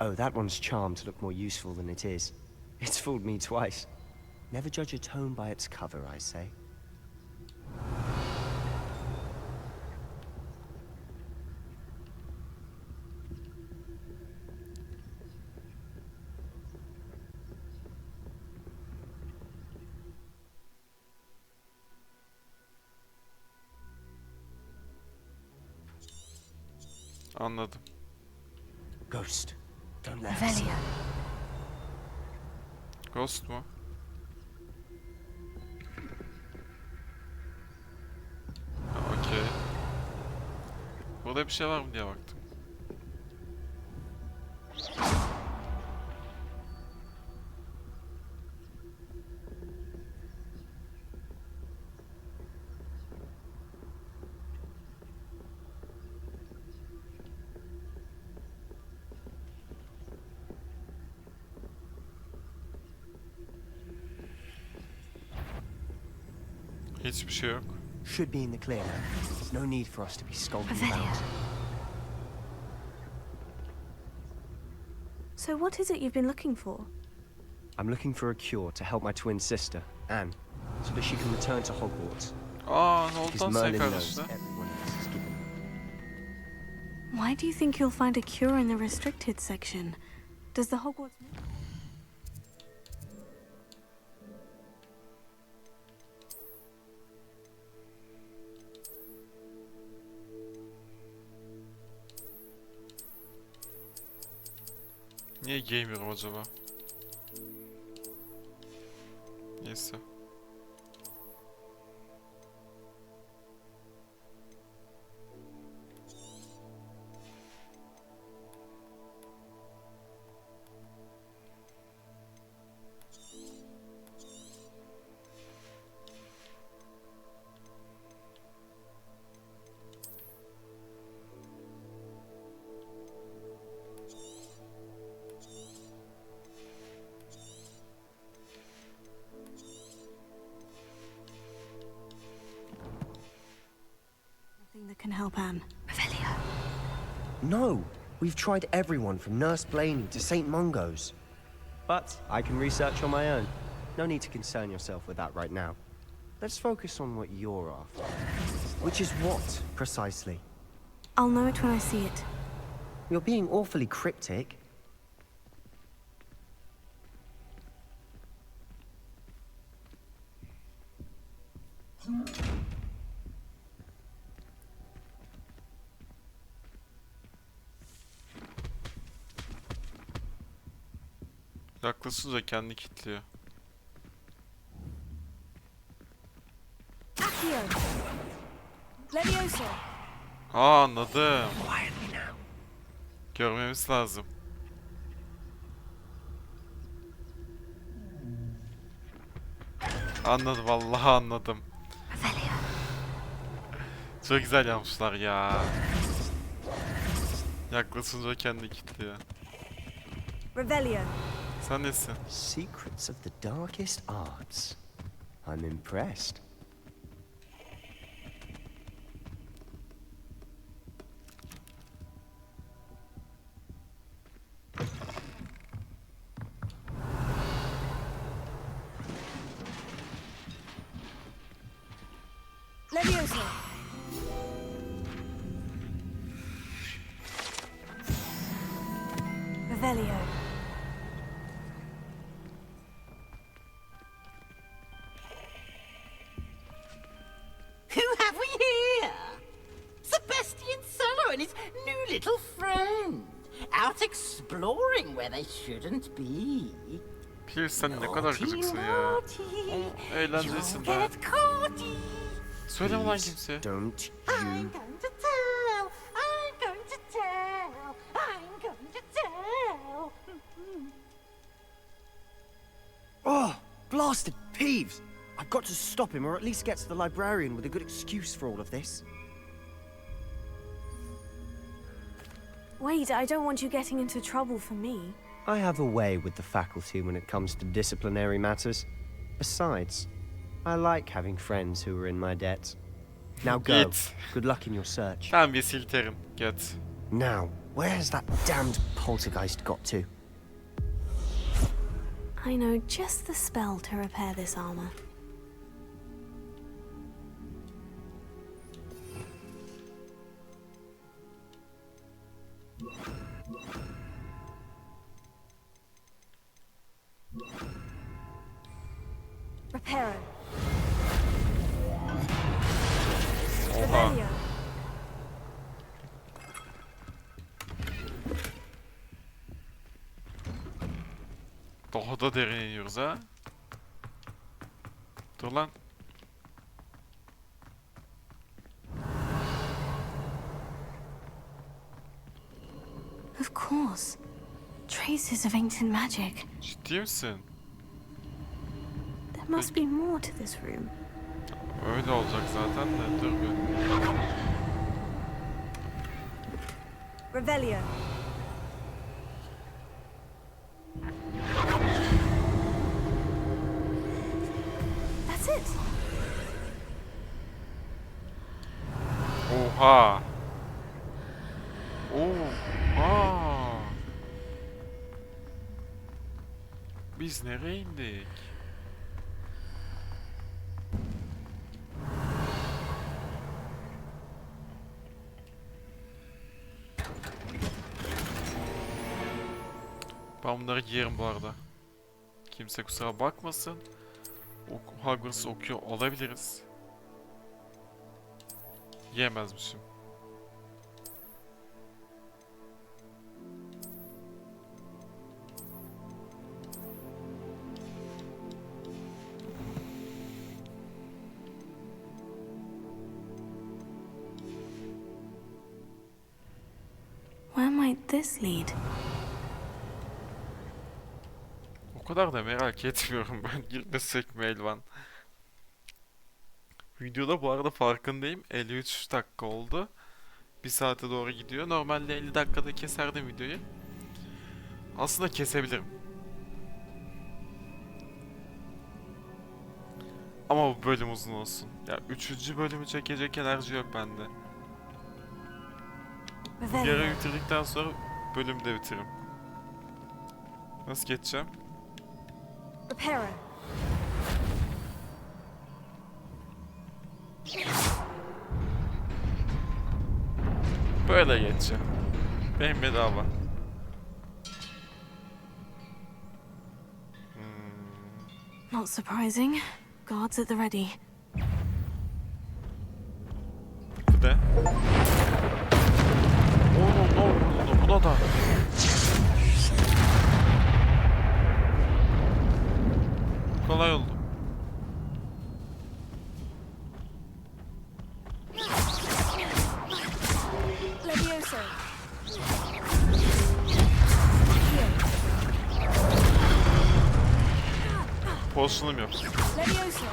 Oh, that one's charmed to look more useful than it is. It's fooled me twice. Never judge a tome by its cover, I say. Anladım. Ghost, don't let us. Revelio. Ghost mu? Okey. Burada bir şey var mı diye baktım. Hiçbir şey yok. Should be in the clear now. No need for us to be skulking about. So what is it you've been looking for? I'm looking for a cure to help my twin sister, Anne, so that she can return to Hogwarts. Aa, ne oldu Because lan sen Merlin knows kardeşine? everyone else is given. Why do you think you'll find a cure in the restricted section? Does the Hogwarts... Niye giymiyorum acaba? Neyse. Nothing that can help Anne. Revelio. No! We've tried everyone from Nurse Blaney to St. Mungo's. But I can research on my own. No need to concern yourself with that right now. Let's focus on what you're after. Which is what, precisely? I'll know it when I see it. You're being awfully cryptic. Yaklaşınca kendi kilitliyor. Accio. Levioso. Aa, anladım. Görmemiz lazım. Anladım, vallahi anladım. Çok güzel yapmışlar ya. Yaklaşınca kendi kilitliyor. Revelio. Sen nesin? Secrets of the darkest arts. I'm impressed. Levioso. Revelio. Who have we here? Sebastianla and his new little friend. Out exploring where they shouldn't be. Peeves, sen ne kadar gıcıksın ya. Eğlencelisin daha. Get caughty. Söyleme lan kimseye. Don't you... I'm going to tell. I'm going to tell. I'm going to tell. Oh, blasted Peeves! I've got to stop him, or at least get to the librarian with a good excuse for all of this. Wait, I don't want you getting into trouble for me. I have a way with the faculty when it comes to disciplinary matters. Besides, I like having friends who are in my debt. Now go. Git. Good luck in your search. Tamam bir silterim. Git. Now, where has that damned poltergeist got to? I know just the spell to repair this armor. Reparo. Oha. Revelio. Daha da derine iniyoruz ha. Dur lan. Of course. Traces of ancient magic. Ciddi misin? There must be more to this room. Öyle olacak zaten de. Dur bir. Revelio. That's it. Oha. Oha. Biz nereye indik? Ben bunları giyerim bu arada. Kimse kusura bakmasın. Hogwarts okuyor olabiliriz. Yiyemezmişim. Where might this lead? O kadar da merak etmiyorum ben. Girmesek mi Elvan? Videoda bu arada farkındayım. 53 dakika oldu. 1 saate doğru gidiyor. Normalde 50 dakikada keserdim videoyu. Aslında kesebilirim. Ama bu bölüm uzun olsun. Ya 3. bölümü çekecek enerji yok bende. Yarı bitirdikten sonra bölümü de bitiririm. Nasıl geçeceğim? Reparo. Böyle geçeceğim. Benim bedava. Not surprising. Guards at the ready. Bu ne? Oğlum ne oldu buna da? Kolay oldu. Levioso. Pozisyonum yok. Levioso.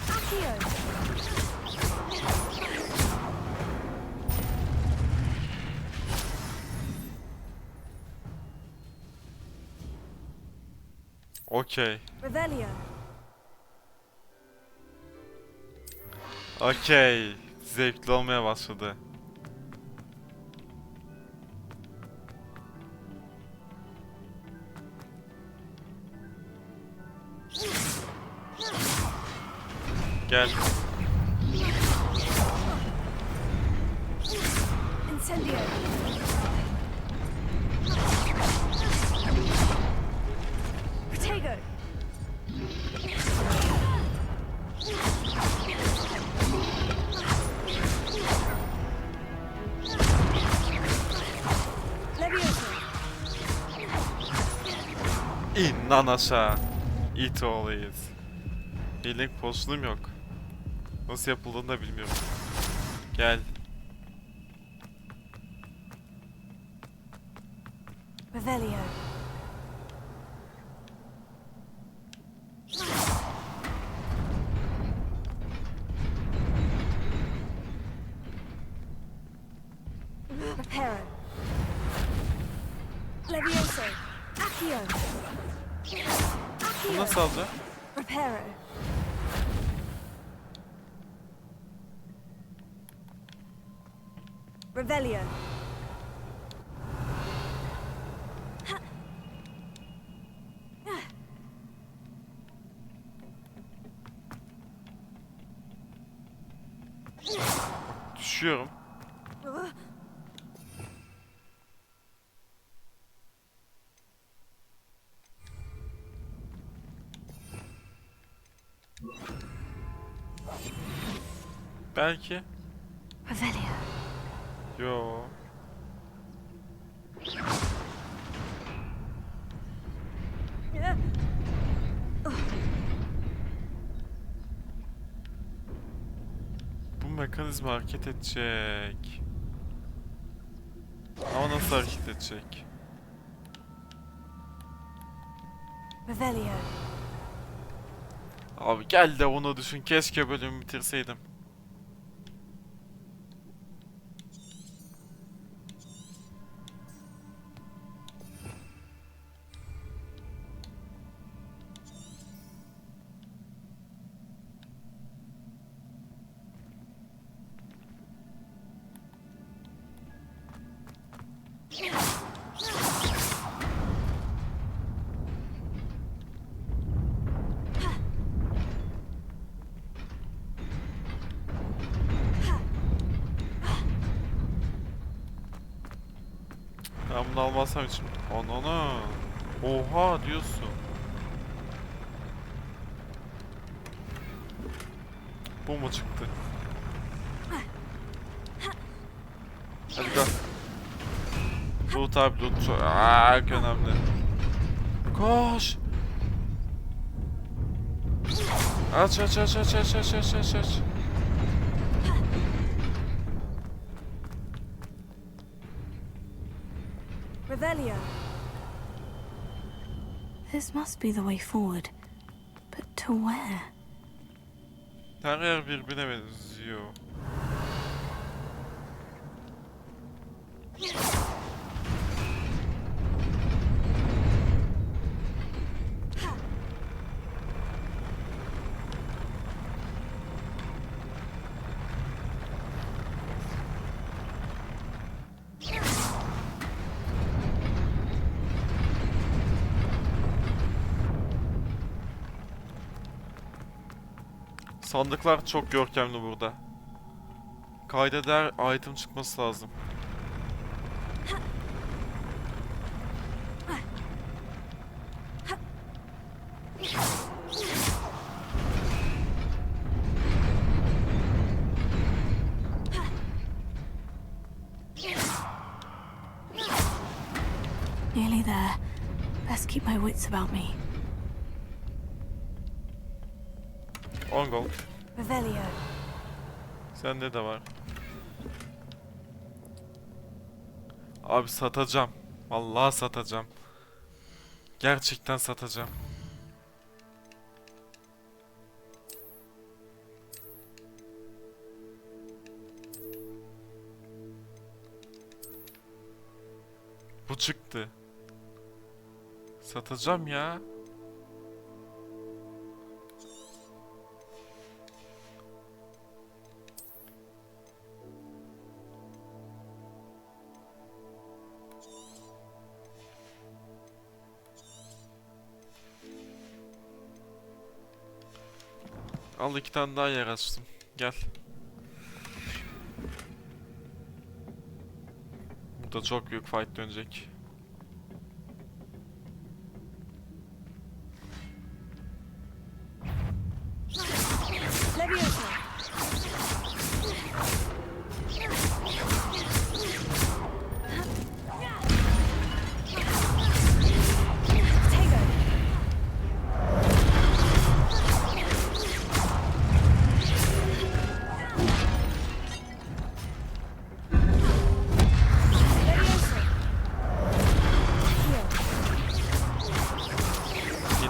Accio. Okey. Revelio. Okey. Zevkli olmaya başladı. Gel. Incendio. Protego. Levioso. İn lan aşağı. İt oğluyuz. Healing potion'um yok. Nasıl yapıldığını da bilmiyorum. Gel. Revelio. Reparo. Levioso. Accio. Bu nasıl alacağım? Reparo. Revelio. Düşüyorum. Belki. Revelio. Yo. Bu mekanizma hareket edecek. Ama nasıl hareket edecek? Revelio. Abi gel de onu düşün. Keşke bölümü bitirseydim. Ben bunu almazsam için... Anana! Oha diyorsun. Bu mu çıktı? Hadi gel. Loot abi loot çok önemli. Koş! Aç. Revelio. This must be the way forward. But to where? Her yer birbirine benziyor. Sandıklar çok görkemli burada. Kayda değer item çıkması lazım. Nearly there. Best keep my wits about me. On gold. Revelio. Sende de var. Abi satacağım. Vallahi satacağım. Gerçekten satacağım. Bu çıktı. Satacağım ya. Al 2 tane daha yer açtım. Gel. Burada çok büyük fight dönecek. Levioso.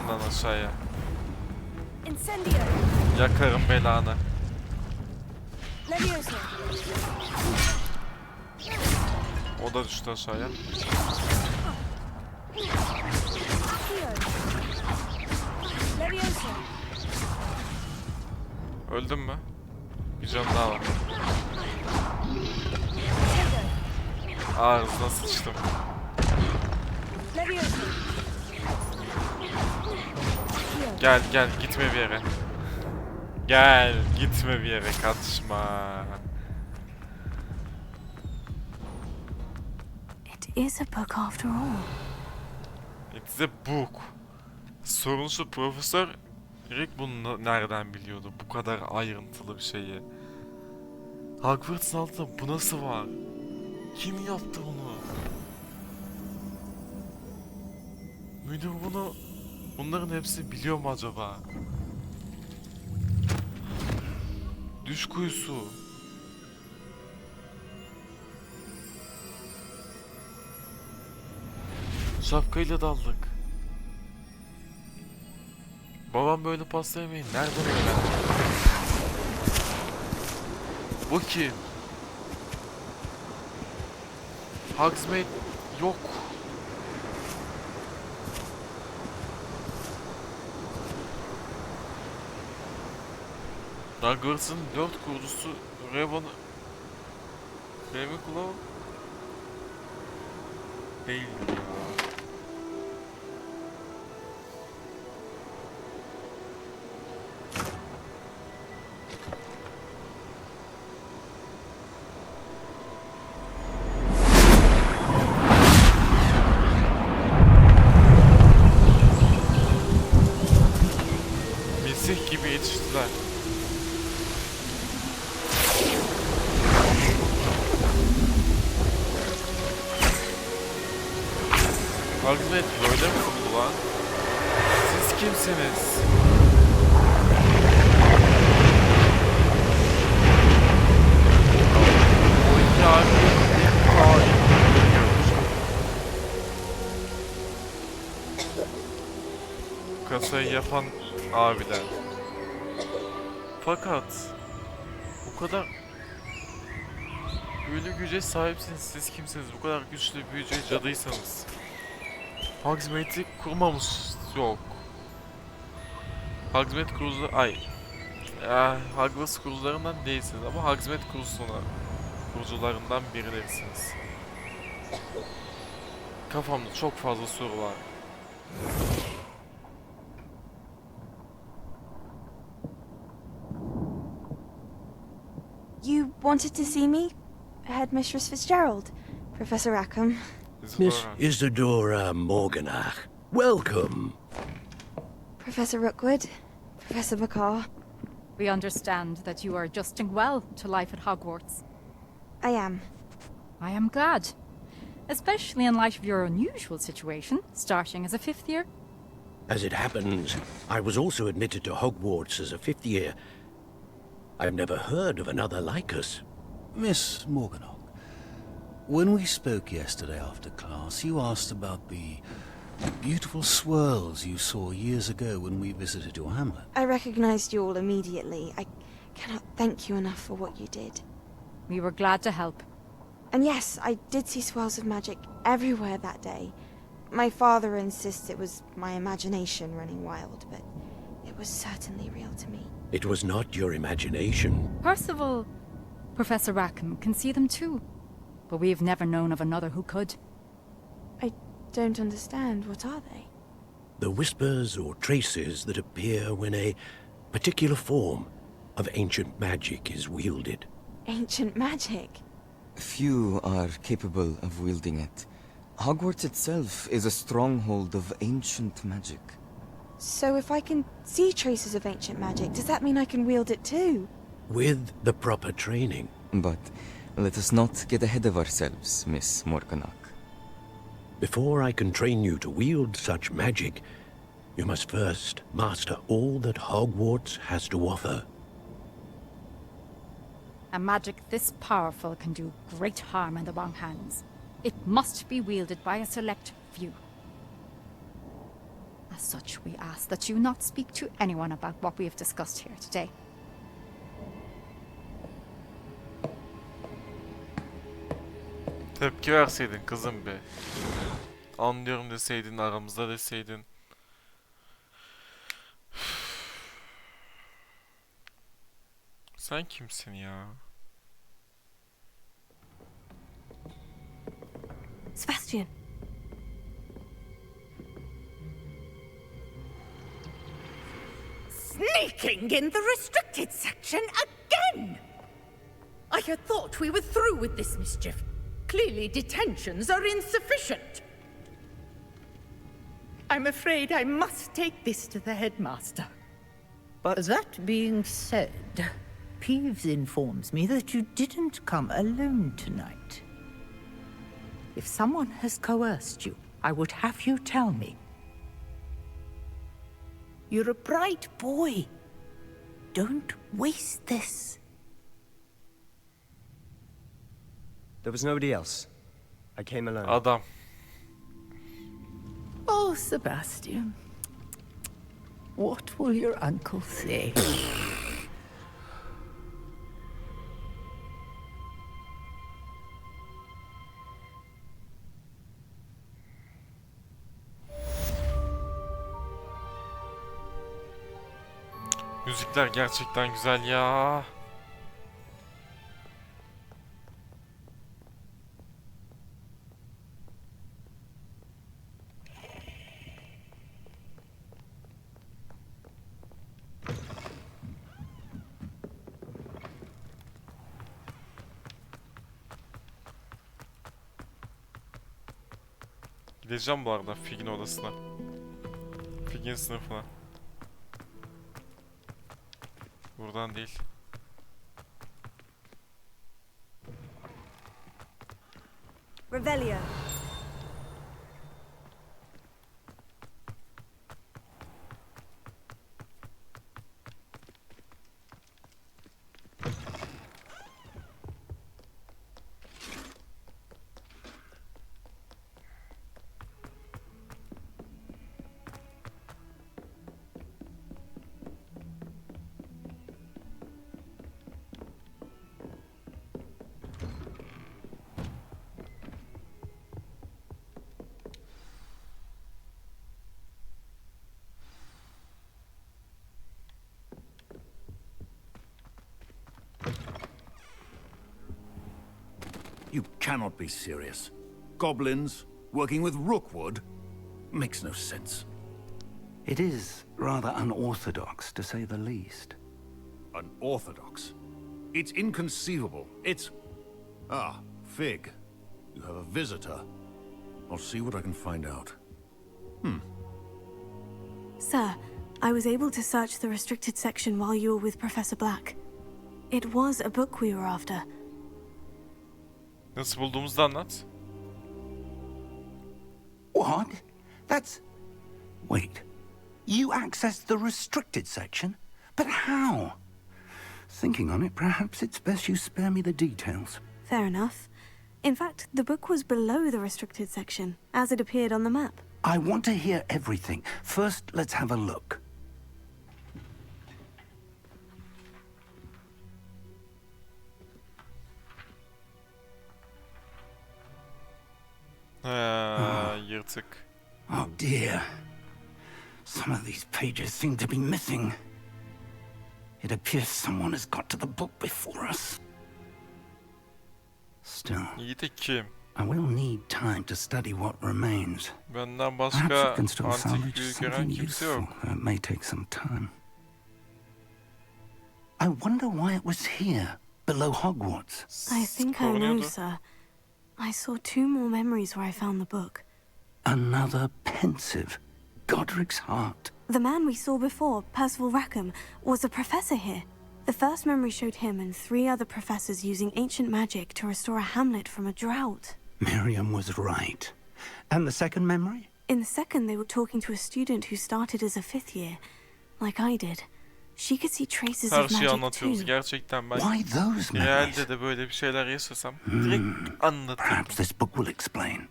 lan aşağıya. Incendio. Yakarım belanı. Leviosa. O da düştü aşağıya. Leviosa. Öldün mü? Bir canım daha var. Ağzına sıçtım. Leviosa. Gel gel gitme bir yere. Gel gitme bir yere, kaçma. It is a book after all. It's a book. Sorun şu, Profesör Rick bunu nereden biliyordu bu kadar ayrıntılı bir şeyi? Hogwarts'ın altında bu nasıl var? Kim yaptı bunu? Müdür bunların hepsini biliyor mu acaba? Düş kuyusu. Şapkayla daldık. Babam böyle pasta yemeği nereden öğrendi? Bu kim? Hogsmeade yok. Hogwarts'ın 4 kurucusu Ravenclaw değil ya. Mesih gibi yetiştiler. Hogwarts böyle mi kuruldu lan? Siz kimsiniz? O iki abi kasayı yapan abiler. Fakat bu kadar büyülü güce sahipsiniz, siz kimsiniz? Bu kadar güçlü büyücü cadıysanız Hogsmeade'i kurmamış yok. Hogsmeade Hogwarts kurucularından değilsiniz ama Hogsmeade kurucularından birilerisiniz. Kafamda çok fazla soru var. You wanted to see me? Headmistress Fitzgerald? Professor Rackham? Miss Isadora Morganach, welcome. Professor Rookwood? Professor Bakar? We understand that you are adjusting well to life at Hogwarts. I am. I am glad. Especially in light of your unusual situation, starting as a 5th year. As it happens, I was also admitted to Hogwarts as a 5th year. I've never heard of another like us. Miss Morganach, when we spoke yesterday after class, you asked about the beautiful swirls you saw years ago when we visited your hamlet. I recognized you all immediately. I cannot thank you enough for what you did. We were glad to help. And yes, I did see swirls of magic everywhere that day. My father insists it was my imagination running wild, but it was certainly real to me. It was not your imagination. Percival, Professor Rackham can see them too. But we've never known of another who could. I don't understand. What are they? The whispers or traces that appear when a particular form of ancient magic is wielded. Ancient magic? Few are capable of wielding it. Hogwarts itself is a stronghold of ancient magic. So if I can see traces of ancient magic, does that mean I can wield it too? With the proper training. But let us not get ahead of ourselves, Miss Morganach. Before I can train you to wield such magic, you must first master all that Hogwarts has to offer. A magic this powerful can do great harm in the wrong hands. It must be wielded by a select few. A As such, we ask that you not speak to anyone about what we have discussed here today. Tepki verseydin kızım be. Anlıyorum deseydin, aramızda deseydin. Sen kimsin ya? Sebastian. Sneaking in the restricted section again! I had thought we were through with this mischief. Clearly detentions are insufficient. I'm afraid I must take this to the headmaster. But that being said, Peeves informs me that you didn't come alone tonight. If someone has coerced you, I would have you tell me. You're a bright boy. Don't waste this. There was nobody else. I came alone. Adam. Oh, Sebastian. What will your uncle say? Müzikler gerçekten güzel ya. Gideceğim bu arada Fig'in odasına. Fig'in sınıfına. Buradan değil. Revelio. You cannot be serious. Goblins working with Rookwood makes no sense. It is rather unorthodox, to say the least. Unorthodox? It's inconceivable. It's... Ah, Fig. You have a visitor. I'll see what I can find out. Sir, I was able to search the restricted section while you were with Professor Black. It was a book we were after. Nasıl bulduğumuzu da anlat. What? That's... Wait. You accessed the restricted section? But how? Thinking on it, perhaps it's best you spare me the details. Fair enough. In fact, the book was below the restricted section, as it appeared on the map. I want to hear everything. First, let's have a look. Yırtık. Oh dear. Some of these pages seem to be missing. It appears someone has got to the book before us. Still, I will need time to study what remains. Benden Perhaps başka we can still antik salvage büyü something gören kimse useful. yok. It may take some time. I wonder why it was here, below Hogwarts. I think I know, sir. I saw 2 more memories where I found the book. Another pensive. Godric's heart. The man we saw before, Percival Rackham, was a professor here. The first memory showed him and 3 other professors using ancient magic to restore a hamlet from a drought. Miriam was right. And the second memory? In the second, they were talking to a student who started as a 5th year, like I did. She could see traces Her of şeyi magic anlatıyoruz too. gerçekten. Ben Why those memories? realde de böyle bir şeyler yaşasam direkt anlatırım. Perhaps this book will explain.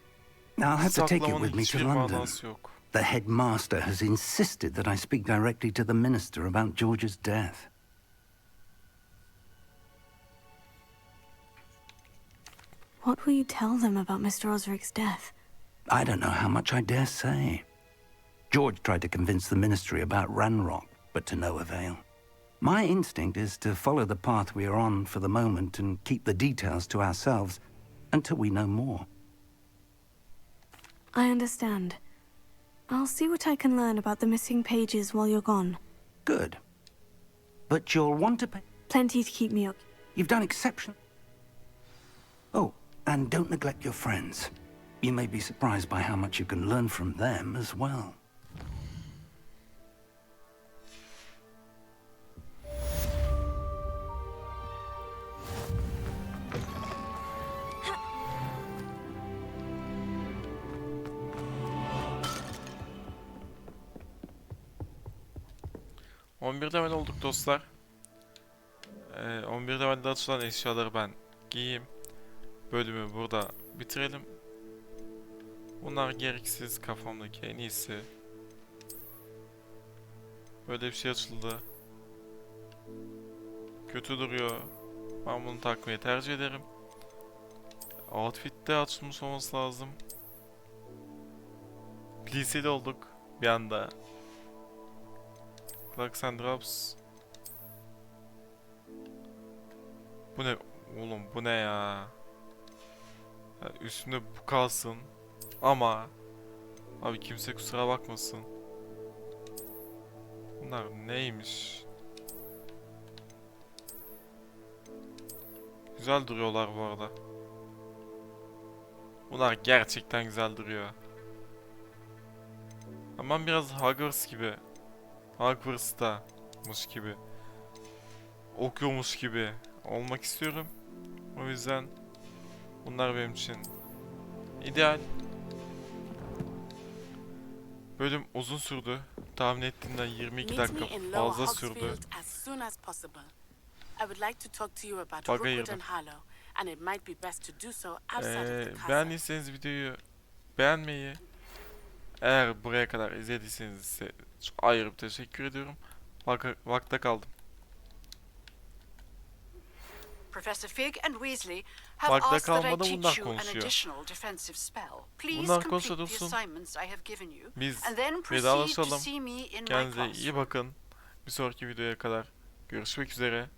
I'll have to take it Saklamanın with me to hiçbir London. manası yok. The headmaster has insisted that I speak directly to the minister about George's death. What will you tell them about Mr. Osric's death? I don't know how much I dare say. George tried to convince the ministry about Ranrock, but to no avail. My instinct is to follow the path we are on for the moment and keep the details to ourselves until we know more. I understand. I'll see what I can learn about the missing pages while you're gone. Good. But you'll want to pay... Plenty to keep me up. You've done exceptional. Oh, and don't neglect your friends. You may be surprised by how much you can learn from them as well. ...11 level olduk dostlar. 11 levelde açılan eşyaları ben giyeyim. Bölümü burada bitirelim. Bunlar gereksiz, kafamdaki en iyisi. Böyle bir şey açıldı. Kötü duruyor. Ben bunu takmayı tercih ederim. Outfit'te açılmış olması lazım. PC'de olduk bir anda. Clocks and Drops. Bu ne? Oğlum bu ne ya? Yani üstünde bu kalsın. Ama abi kimse kusura bakmasın. Bunlar neymiş? Güzel duruyorlar bu arada. Bunlar gerçekten güzel duruyor. Ama biraz Hogwarts gibi. Hogwarts'tamış gibi. Okuyormuş gibi olmak istiyorum. O yüzden bunlar benim için ideal. Bölüm uzun sürdü. Tahmin ettiğimden 22 dakika fazla sürdü. Bug'a girdim. Beğendiyseniz videoyu beğenmeyi, eğer buraya kadar izlediyseniz size çok ayrı bir teşekkür ediyorum. Vakta kaldım. Professor Fig and Weasley have Vakta asked that I kalmadan bunlar teach you an konuşuyor. additional defensive spell. Please Bunlar complete konuşsa the dursun. assignments I have given you Biz and then proceed to vedalaşalım. see me in my Kendinize classroom. iyi bakın. Bir sonraki videoya kadar görüşmek üzere.